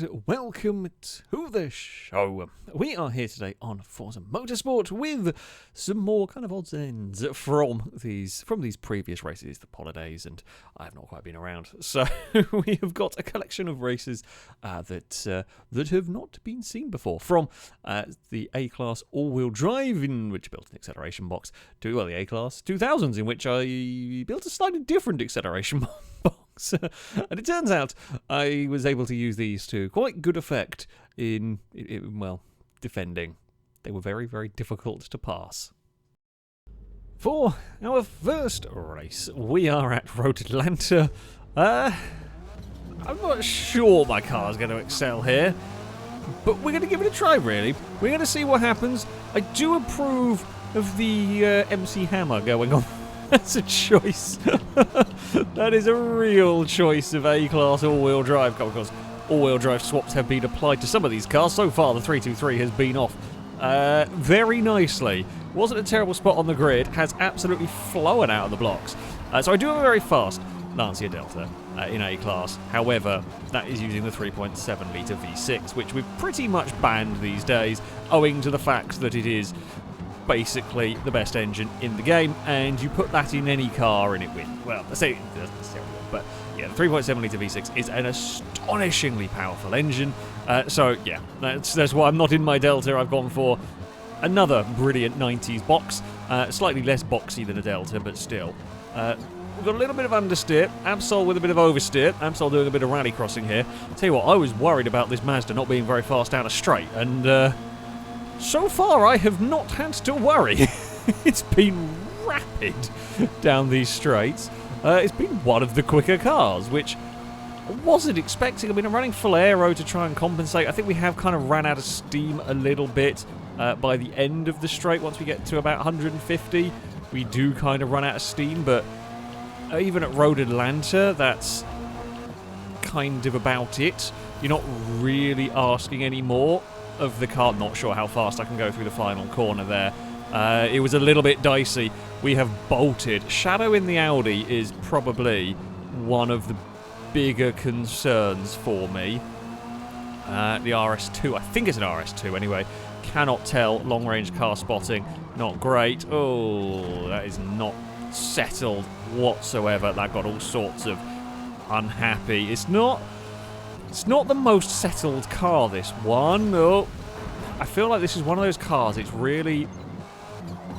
and welcome to the show. We are here today on Forza Motorsport with some more kind of odds and ends from these previous races, the holidays, and I have not quite been around. So we have got a collection of races that have not been seen before, from the A-Class all-wheel drive, in which I built an acceleration box, to the A-Class 2000s, in which I built a slightly different acceleration box. And it turns out I was able to use these to quite good effect in defending. They were very, very difficult to pass. For our first race, we are at Road Atlanta. I'm not sure my car's going to excel here, but we're going to give it a try, really. We're going to see what happens. I do approve of the MC Hammer going on. That's a choice. That is a real choice of A-Class all-wheel drive, because all-wheel drive swaps have been applied to some of these cars. So far, the 323 has been off very nicely. Wasn't a terrible spot on the grid. Has absolutely flown out of the blocks. So I do have a very fast Lancia Delta in A-Class. However, that is using the 3.7-litre V6, which we've pretty much banned these days, owing to the fact that it is basically the best engine in the game, and you put that in any car and it wins. Well, I say it doesn't necessarily win, but yeah, the 3.7-litre V6 is an astonishingly powerful engine. So yeah, that's why I'm not in my Delta. I've gone for another brilliant 90s box, slightly less boxy than a Delta, but still. We've got a little bit of understeer, Absol with a bit of oversteer, Absol doing a bit of rally crossing here. Tell you what, I was worried about this Mazda not being very fast down a straight, and so far, I have not had to worry. It's been rapid down these straights. It's been one of the quicker cars, which I wasn't expecting. I mean, I'm running full aero to try and compensate. I think we have kind of ran out of steam a little bit by the end of the straight. Once we get to about 150, we do kind of run out of steam. But even at Road Atlanta, that's kind of about it. You're not really asking any more of the car. Not sure how fast I can go through the final corner there. It was a little bit dicey. We have bolted. Shadow in the Audi is probably one of the bigger concerns for me. The RS2, I think it's an RS2 anyway. Cannot tell. Long range car spotting, not great. Oh, that is not settled whatsoever. That got all sorts of unhappy. It's not the most settled car, this one. Oh, I feel like this is one of those cars, it's really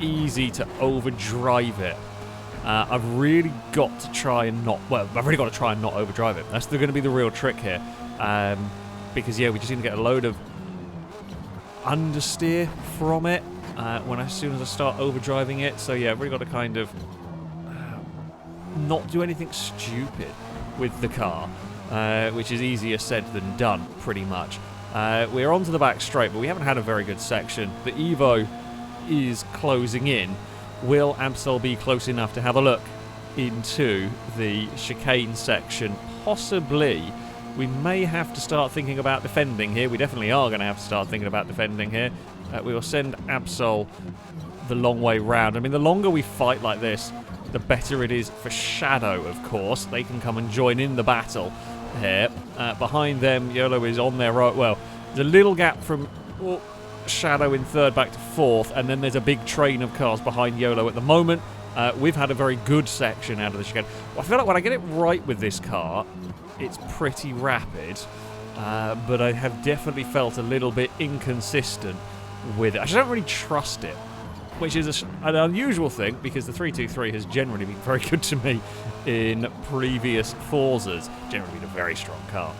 easy to overdrive it. I've really got to try and not overdrive it. That's going to be the real trick here. Because, yeah, we just need to get a load of understeer from it as soon as I start overdriving it. So, yeah, I've really got to kind of not do anything stupid with the car. Which is easier said than done, pretty much. We're onto the back straight, but we haven't had a very good section. The Evo is closing in. Will Absol be close enough to have a look into the chicane section? Possibly. We may have to start thinking about defending here. We definitely are going to have to start thinking about defending here. We will send Absol the long way round. I mean, the longer we fight like this, the better it is for Shadow, of course. They can come and join in the battle here. Behind them, YOLO is on their right. Well, there's a little gap from Shadow in third back to fourth, and then there's a big train of cars behind YOLO at the moment. We've had a very good section out of the chicane. Well, I feel like when I get it right with this car, it's pretty rapid, but I have definitely felt a little bit inconsistent with it. I just don't really trust it, which is an unusual thing, because the 323 has generally been very good to me in previous Forzas. Generally been a very strong car.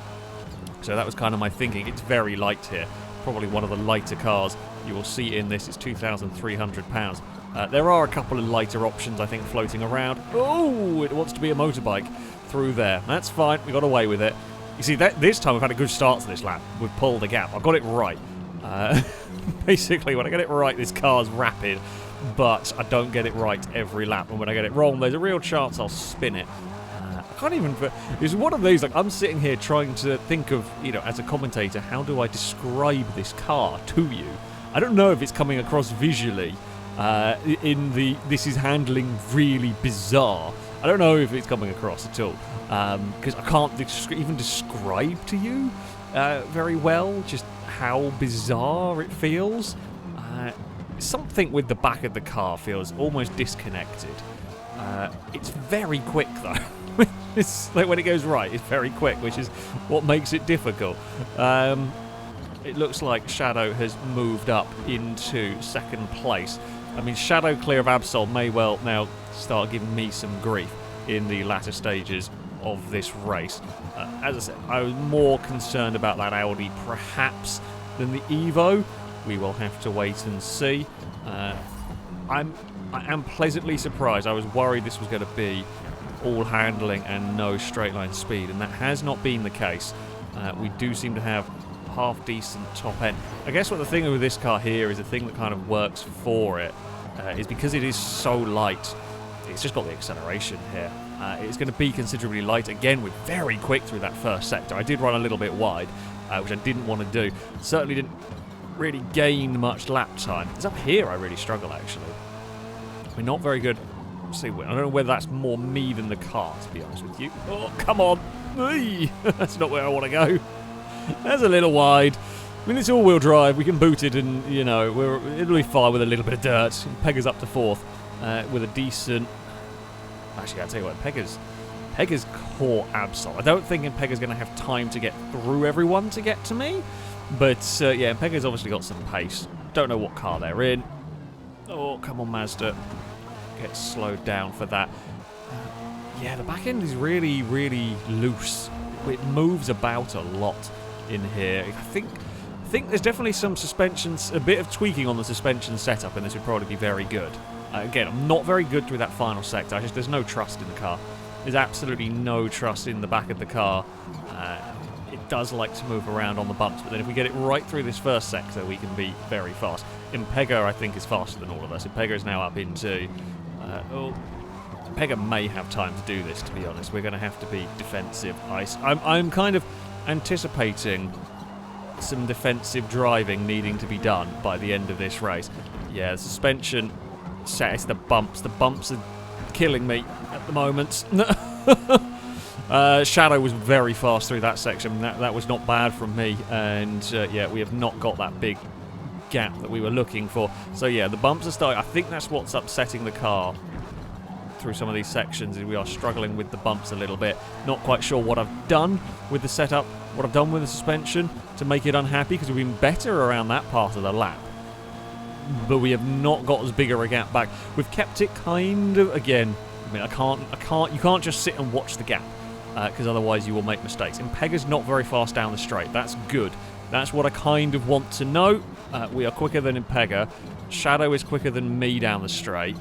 So that was kind of my thinking. It's very light here. Probably one of the lighter cars you will see in this. It's £2,300. There are a couple of lighter options, I think, floating around. Oh, it wants to be a motorbike through there. That's fine. We got away with it. You see, this time we've had a good start to this lap. We've pulled a gap. I've got it right. Basically, when I get it right, this car's rapid, but I don't get it right every lap. And when I get it wrong, there's a real chance I'll spin it. I can't even... It's one of these, like, I'm sitting here trying to think of, as a commentator, how do I describe this car to you? I don't know if it's coming across visually in the this is handling really bizarre. I don't know if it's coming across at all, because I can't even describe to you very well, just how bizarre it feels. Something with the back of the car feels almost disconnected. It's very quick though. It's like when it goes right, it's very quick, which is what makes it difficult. It looks like Shadow has moved up into second place. I mean, Shadow clear of Absol may well now start giving me some grief in the latter stages of this race. As I said, I was more concerned about that Audi perhaps than the Evo. We will have to wait and see. I am pleasantly surprised. I was worried this was going to be all handling and no straight line speed, and that has not been the case. We do seem to have half decent top end. I guess what the thing with this car here is the thing that kind of works for it is because it is so light. It's just got the acceleration here. It's going to be considerably light. Again, we're very quick through that first sector. I did run a little bit wide, which I didn't want to do. Certainly didn't really gain much lap time. It's up here I really struggle, actually. We're not very good. See, I don't know whether that's more me than the car, to be honest with you. Oh, come on. Eey. That's not where I want to go. That's a little wide. I mean, it's all-wheel drive. We can boot it, and, you know, it'll be fine with a little bit of dirt. Pegger's up to fourth with a decent... Actually, I'll tell you what, Pegger's caught Absol. I don't think Pegger's going to have time to get through everyone to get to me. But, yeah, Pegger's obviously got some pace. Don't know what car they're in. Oh, come on, Mazda. Get slowed down for that. Yeah, the back end is really, really loose. It moves about a lot in here. I think there's definitely some suspensions, a bit of tweaking on the suspension setup, and this would probably be very good. Again, I'm not very good through that final sector. There's no trust in the car. There's absolutely no trust in the back of the car. It does like to move around on the bumps, but then if we get it right through this first sector, we can be very fast. Impega, I think, is faster than all of us. Impega is now up into... Impega may have time to do this, to be honest. We're going to have to be defensive. I'm kind of anticipating some defensive driving needing to be done by the end of this race. Yeah, the suspension set, it's the bumps. The bumps are killing me at the moment. Shadow was very fast through that section. That was not bad from me. And yeah, we have not got that big gap that we were looking for. So yeah, the bumps are starting. I think that's what's upsetting the car through some of these sections, is we are struggling with the bumps a little bit. Not quite sure what I've done with the setup, what I've done with the suspension to make it unhappy, because we've been better around that part of the lap. But we have not got as big a gap back. We've kept it kind of, again, I mean, you can't just sit and watch the gap, because otherwise you will make mistakes. Impega's not very fast down the straight. That's good. That's what I kind of want to know. We are quicker than Impega. Shadow is quicker than me down the straight,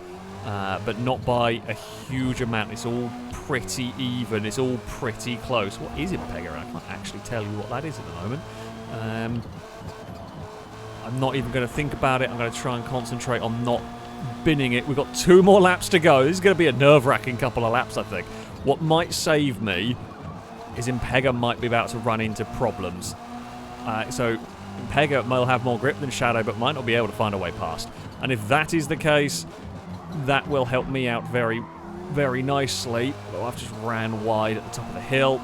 but not by a huge amount. It's all pretty even. It's all pretty close. What is Impega? I can't actually tell you what that is at the moment. I'm not even going to think about it. I'm going to try and concentrate on not binning it. We've got 2 more laps to go. This is going to be a nerve-wracking couple of laps, I think. What might save me is Impega might be about to run into problems. So Impega will have more grip than Shadow, but might not be able to find a way past. And if that is the case, that will help me out very, very nicely. Oh, I've just ran wide at the top of the hill.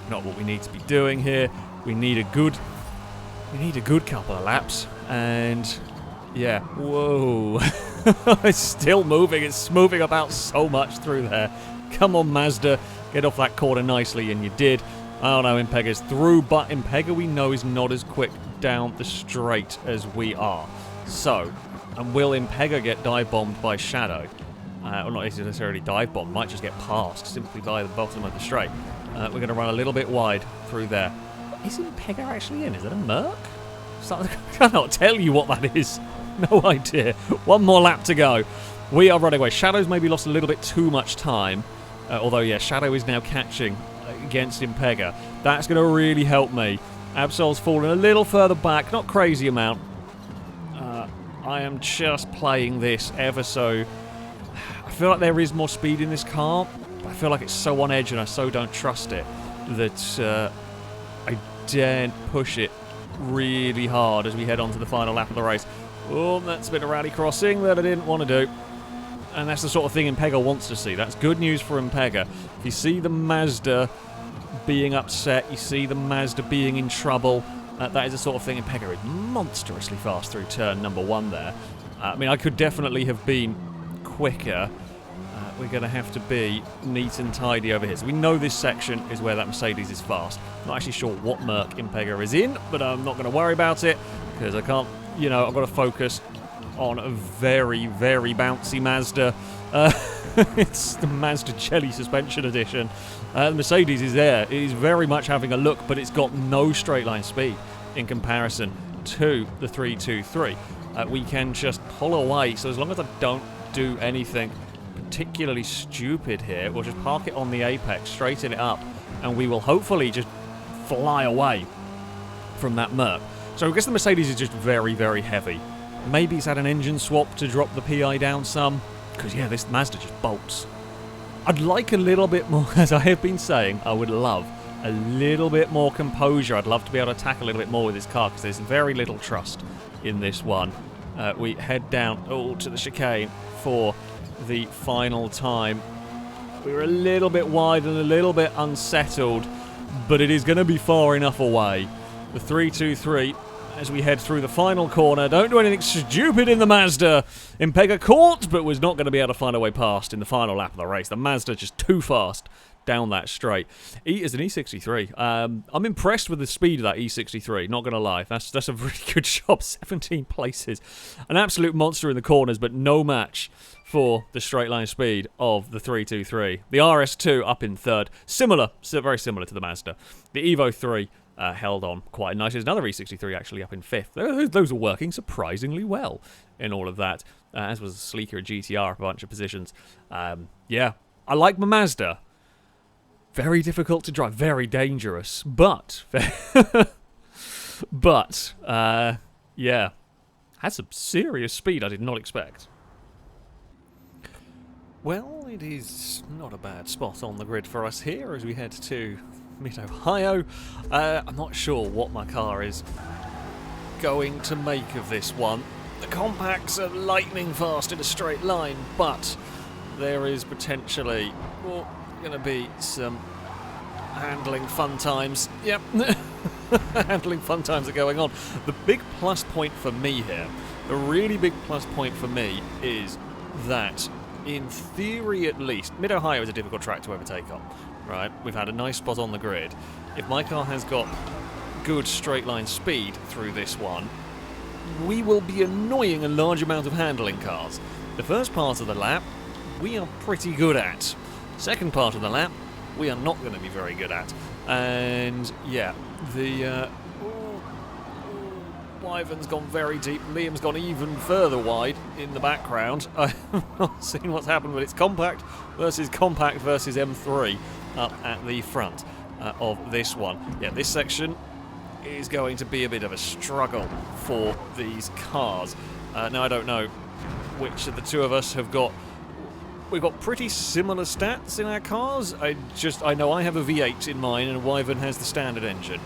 Not what we need to be doing here. We need a good couple of laps. And yeah, whoa. It's still moving. It's moving about so much through there. Come on, Mazda. Get off that corner nicely, and you did. Oh no, Impega's through, but Impega we know is not as quick down the straight as we are. So, and will Impega get dive-bombed by Shadow? Or not necessarily dive-bombed, might just get passed simply by the bottom of the straight. We're going to run a little bit wide through there. Is Impega actually in? Is that a Merc? I cannot tell you what that is. No idea. 1 more lap to go. We are running away. Shadow's maybe lost a little bit too much time. Although, yeah, Shadow is now catching against Impega. That's going to really help me. Absol's fallen a little further back. Not crazy amount. I am just playing this ever so... I feel like there is more speed in this car, but I feel like it's so on edge and I so don't trust it that I daren't push it really hard as we head on to the final lap of the race. Oh, that's been a rally crossing that I didn't want to do. And that's the sort of thing Impega wants to see. That's good news for Impega. If you see the Mazda being upset. You see the Mazda being in trouble. That is the sort of thing. Impega is monstrously fast through turn number 1 there. I mean, I could definitely have been quicker. We're going to have to be neat and tidy over here. So we know this section is where that Mercedes is fast. Not actually sure what Merc Impega is in, but I'm not going to worry about it because I can't, you know, I've got to focus on a very, very bouncy Mazda. It's the Mazda Jelly Suspension Edition. The Mercedes is there. It is very much having a look, but it's got no straight line speed in comparison to the 323. We can just pull away, so as long as I don't do anything particularly stupid here, we'll just park it on the apex, straighten it up, and we will hopefully just fly away from that Merc. So I guess the Mercedes is just very, very heavy. Maybe it's had an engine swap to drop the PI down some, because yeah, this Mazda just bolts. I'd like a little bit more, as I have been saying, I would love a little bit more composure. I'd love to be able to attack a little bit more with this car, because there's very little trust in this one. We head down to the chicane for the final time. We were a little bit wide and a little bit unsettled, but it is going to be far enough away. The 323, as we head through the final corner. Don't do anything stupid in the Mazda. Impega caught, but was not going to be able to find a way past in the final lap of the race. The Mazda just too fast down that straight. Is an E63. I'm impressed with the speed of that E63, not going to lie. That's a really good job. 17 places. An absolute monster in the corners, but no match for the straight line speed of the 323. The RS2 up in third. Similar, very similar to the Mazda. The Evo 3 held on quite nice. There's another E63 actually up in fifth. Those are working surprisingly well in all of that, as was Sleeker and GTR up a bunch of positions. Yeah, I like my Mazda. Very difficult to drive, very dangerous, but yeah, had some serious speed I did not expect. Well, it is not a bad spot on the grid for us here as we head to Mid-Ohio. I'm not sure what my car is going to make of this one. The compacts are lightning fast in a straight line, but there is potentially going to be some handling fun times. Yep, handling fun times are going on. The big plus point for me here, the really big plus point for me is that, in theory at least, Mid-Ohio is a difficult track to overtake on, right? We've had a nice spot on the grid. If my car has got good straight line speed through this one, we will be annoying a large amount of handling cars. The first part of the lap, we are pretty good at. Second part of the lap, we are not going to be very good at. And yeah, the Wyvern's gone very deep. Liam's gone even further wide in the background. I've not seen what's happened, but it's compact versus M3 up at the front of this one. Yeah, this section is going to be a bit of a struggle for these cars. Now, I don't know which of the two of us have got... We've got pretty similar stats in our cars. I know I have a V8 in mine and Wyvern has the standard engine.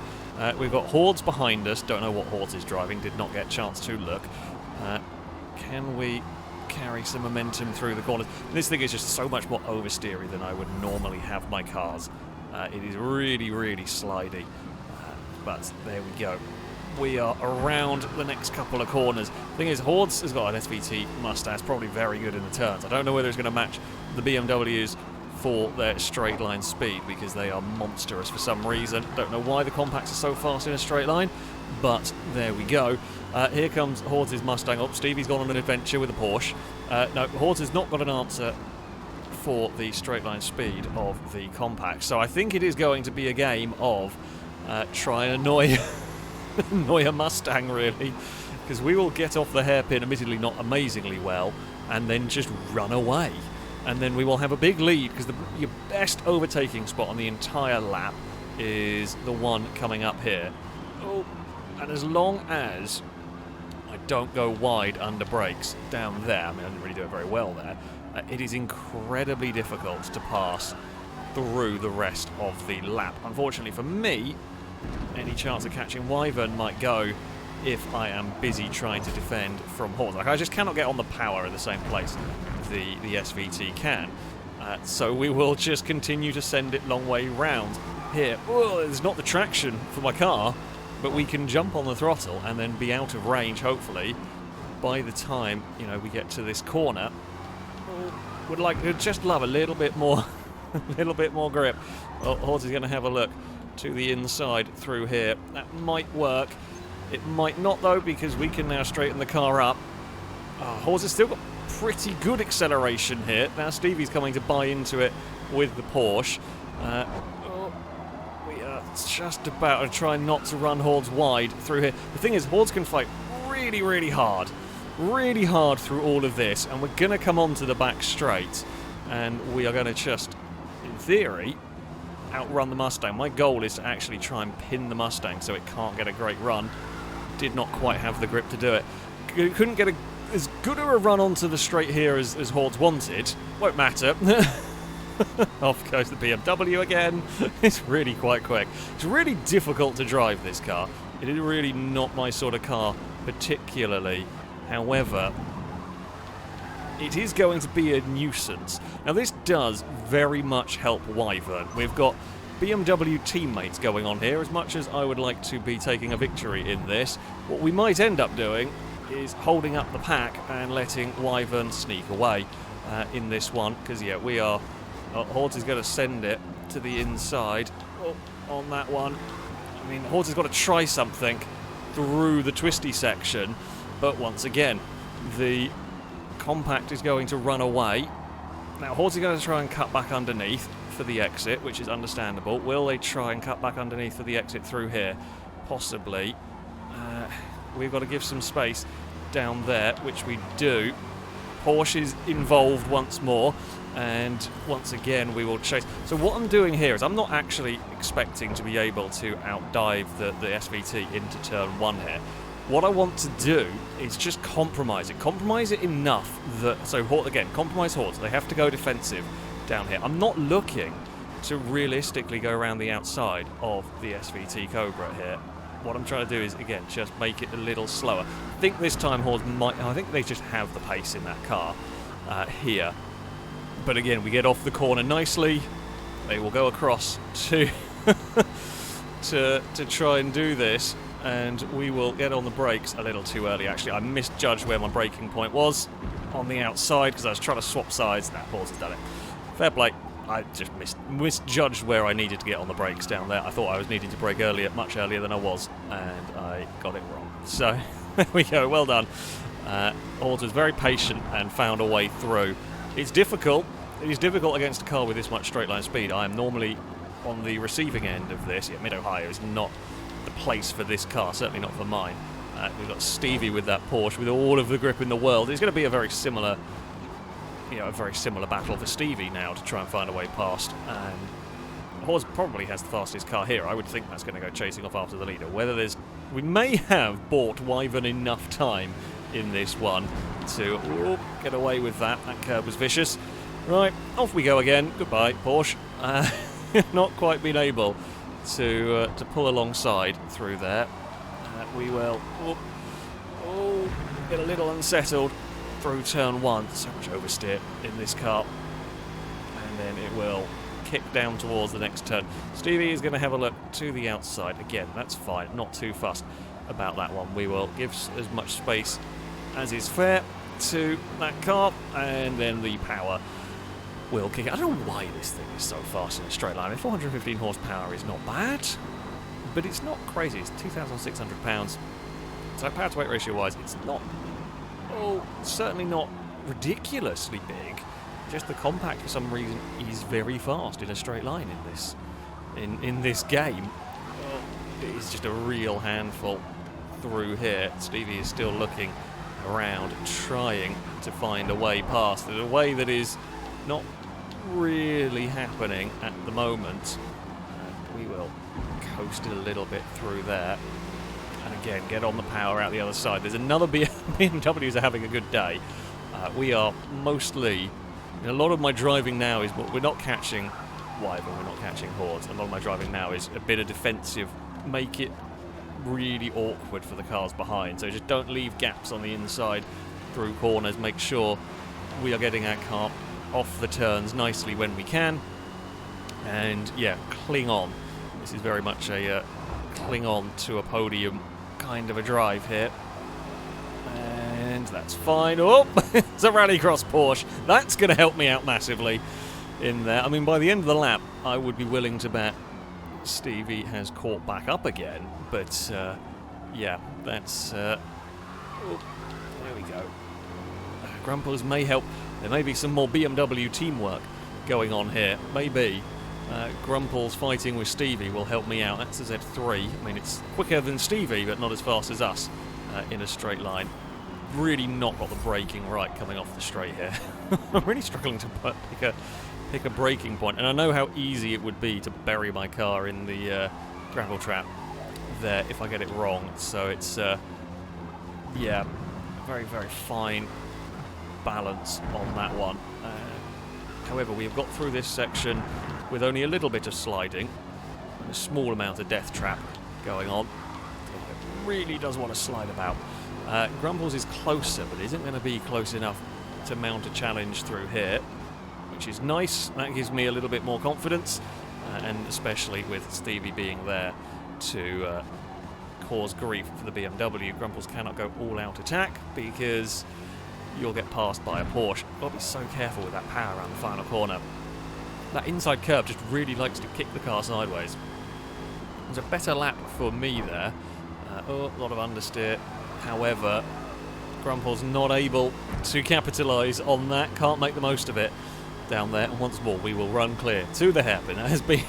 We've got Hordes behind us. Don't know what Hordes is driving. Did not get a chance to look. Can we carry some momentum through the corners? This thing is just so much more oversteery than I would normally have my cars. It is really, really slidey. But there we go. We are around the next couple of corners. The thing is, Hordes has got an SVT Mustang. It's probably very good in the turns. I don't know whether it's going to match the BMWs for their straight line speed, because they are monstrous for some reason. Don't know why the compacts are so fast in a straight line, but there we go. Here comes Hordes' Mustang up. Stevie's gone on an adventure with a Porsche. No, Hordes has not got an answer for the straight line speed of the compact. So I think it is going to be a game of try and annoy a Mustang, really, because we will get off the hairpin, admittedly not amazingly well, and then just run away. And then we will have a big lead, because your best overtaking spot on the entire lap is the one coming up here. Oh, and as long as I don't go wide under brakes down there, I mean, I didn't really do it very well there, it is incredibly difficult to pass through the rest of the lap. Unfortunately for me, any chance of catching Wyvern might go if I am busy trying to defend from Hordes. Like, I just cannot get on the power in the same place the SVT can. So we will just continue to send it long way round. Here, oh, there's not the traction for my car, but we can jump on the throttle and then be out of range, hopefully, by the time, we get to this corner. Would like to just love a little bit more, a little bit more grip. Well, Horse is going to have a look to the inside through here. That might work. It might not, though, because we can now straighten the car up. Horse has still got pretty good acceleration here. Now Stevie's coming to buy into it with the Porsche. We are just about to try not to run Hordes wide through here. The thing is, Hordes can fight really, really hard through all of this, and we're going to come onto the back straight, and we are going to just, in theory, outrun the Mustang. My goal is to actually try and pin the Mustang so it can't get a great run. Did not quite have the grip to do it. Couldn't get as good a run onto the straight here as Hordes wanted. Won't matter. Off goes the BMW again. It's really quite quick. It's really difficult to drive this car. It is really not my sort of car particularly. However, it is going to be a nuisance. Now this does very much help Wyvern. We've got BMW teammates going on here. As much as I would like to be taking a victory in this, what we might end up doing is holding up the pack and letting Wyvern sneak away in this one. Because, yeah, we are... Hordes is going to send it to the inside on that one. I mean, Hordes has got to try something through the twisty section. But once again, the compact is going to run away. Now, Hordes is going to try and cut back underneath for the exit, which is understandable. Will they try and cut back underneath for the exit through here? Possibly. We've got to give some space down there, which we do. Porsche is involved once more, and once again we will chase. So what I'm doing here is I'm not actually expecting to be able to outdive the SVT into turn 1 here. What I want to do is just compromise it enough that, so again, compromise Hordes, they have to go defensive down here. I'm not looking to realistically go around the outside of the SVT Cobra here. What I'm trying to do is, again, just make it a little slower. I think this time Hordes I think they just have the pace in that car here. But again, we get off the corner nicely. They will go across to to try and do this. And we will get on the brakes a little too early, actually. I misjudged where my braking point was on the outside because I was trying to swap sides. That Horse has done it. Fair play. I just misjudged where I needed to get on the brakes down there. I thought I was needing to brake earlier, much earlier than I was, and I got it wrong. So, there we go. Well done. Hordes was very patient and found a way through. It's difficult. It is difficult against a car with this much straight line speed. I am normally on the receiving end of this. Yeah, Mid-Ohio is not the place for this car, certainly not for mine. We've got Stevie with that Porsche with all of the grip in the world. It's going to be a very similar, battle for Stevie now to try and find a way past. And Horse probably has the fastest car here. I would think that's going to go chasing off after the leader. We may have bought Wyvern enough time in this one to get away with that. That curb was vicious. Right, off we go again. Goodbye, Porsche. Not quite been able to pull alongside through there. We will get a little unsettled through turn 1. So much oversteer in this car. And then it will kick down towards the next turn. Stevie is going to have a look to the outside. Again, that's fine. Not too fussed about that one. We will give as much space as is fair to that car. And then the power will kick it. I don't know why this thing is so fast in a straight line. I mean, 415 horsepower is not bad, but it's not crazy. It's 2,600 pounds. So power to weight ratio wise, it's not, certainly not ridiculously big. Just the compact for some reason is very fast in a straight line in this game. It is just a real handful through here. Stevie is still looking around, trying to find a way past. There's a way that is not really happening at the moment. And we will coast it a little bit through there. And again, get on the power out the other side. There's another BMWs are having a good day. We are mostly... a lot of my driving now is... we're not catching Wyvern, we're not catching Hordes. A lot of my driving now is a bit of defensive. Make it really awkward for the cars behind. So just don't leave gaps on the inside through corners. Make sure we are getting our car off the turns nicely when we can. And yeah, cling on. This is very much a cling on to a podium kind of a drive here. And that's fine. Oh, it's a rallycross Porsche. That's going to help me out massively in there. I mean, by the end of the lap, I would be willing to bet Stevie has caught back up again. But yeah, that's... oh, there we go. Grumples may help. There may be some more BMW teamwork going on here. Maybe. Grumples fighting with Stevie will help me out. That's a Z3. I mean, it's quicker than Stevie, but not as fast as us in a straight line. Really not got the braking right coming off the straight here. I'm really struggling to pick a braking point, and I know how easy it would be to bury my car in the gravel trap there if I get it wrong. So it's yeah, very, very fine balance on that one. However, we have got through this section with only a little bit of sliding and a small amount of death trap going on. It really does want to slide about. Grumples is closer, but isn't going to be close enough to mount a challenge through here, which is nice. That gives me a little bit more confidence, and especially with Stevie being there to cause grief for the BMW. Grumples cannot go all-out attack because you'll get passed by a Porsche. Got to be so careful with that power around the final corner. That inside curve just really likes to kick the car sideways. It was a better lap for me there. Oh, a lot of understeer. However, Grumple's not able to capitalise on that. Can't make the most of it down there. And once more, we will run clear to the hairpin. That has been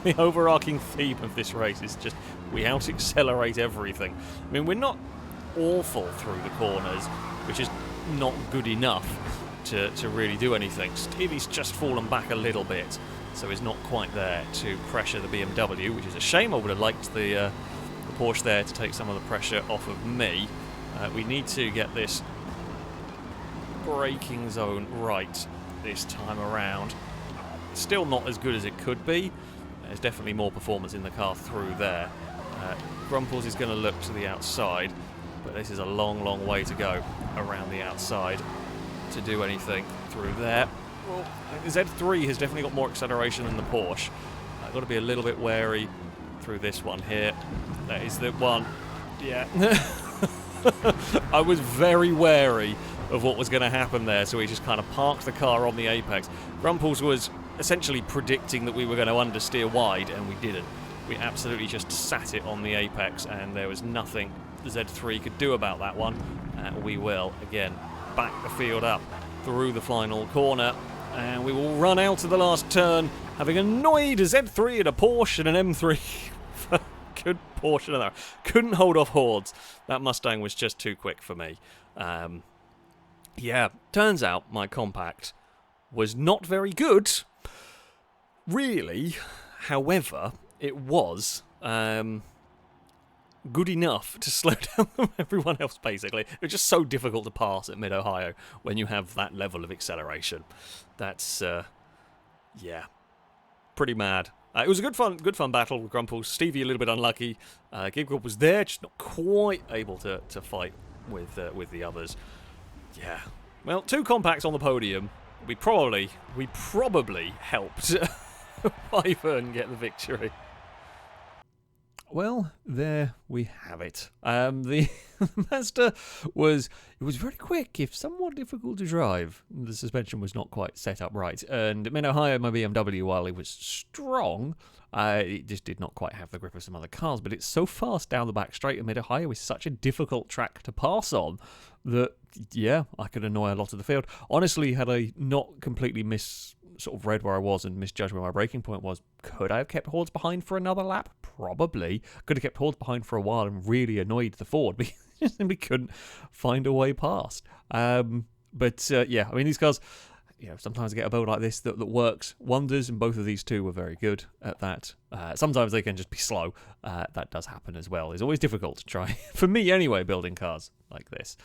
the overarching theme of this race. Is just we out-accelerate everything. I mean, we're not awful through the corners, which is not good enough to really do anything. Stevie's just fallen back a little bit, so he's not quite there to pressure the BMW, which is a shame. I would have liked the Porsche there to take some of the pressure off of me. We need to get this braking zone right this time around. Still not as good as it could be. There's definitely more performance in the car through there. Grumples is going to look to the outside, but this is a long, long way to go around the outside to do anything through there. Well, the Z3 has definitely got more acceleration than the Porsche. I've got to be a little bit wary through this one here. That is the one. Yeah. I was very wary of what was going to happen there, so he just kind of parked the car on the apex. Grumples was essentially predicting that we were going to understeer wide, and we didn't. We absolutely just sat it on the apex, and there was nothing the Z3 could do about that one. We will, again, back the field up through the final corner, and we will run out of the last turn, having annoyed a Z3 and a Porsche and an M3. Good Porsche and another. Couldn't hold off hordes. That Mustang was just too quick for me. Yeah, turns out my compact was not very good, really. However, it was good enough to slow down everyone else, basically. It was just so difficult to pass at Mid-Ohio when you have that level of acceleration. That's, yeah, pretty mad. It was a good fun battle with Grumples. Stevie a little bit unlucky. Gibgob was there, just not quite able to fight with the others. Yeah. Well, 2 compacts on the podium. We probably helped Wyvern get the victory. Well, there we have it. The Mazda was very quick, if somewhat difficult to drive. The suspension was not quite set up right, and at Mid-Ohio, my BMW, while it was strong, it just did not quite have the grip of some other cars. But it's so fast down the back straight at Mid-Ohio is such a difficult track to pass on that, yeah, I could annoy a lot of the field. Honestly, had I not completely read where I was and misjudged where my braking point was, could I have kept hordes behind for another lap? Probably. Could have kept hordes behind for a while and really annoyed the Ford because we couldn't find a way past. But yeah, I mean, these cars, you know, sometimes I get a build like this that works wonders, and both of these two were very good at that. Sometimes they can just be slow. That does happen as well. It's always difficult to try, for me anyway, building cars like this.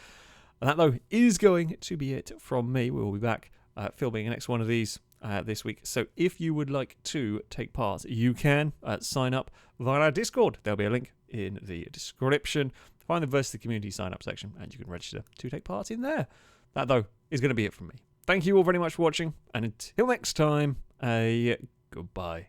And that, though, is going to be it from me. We will be back filming the next one of these this week. So if you would like to take part, you can sign up via our Discord. There'll be a link in the description. Find the Versus the Community sign up section, and you can register to take part in there. That, though, is going to be it from me. thank you all very much for watching, and until next time, a goodbye.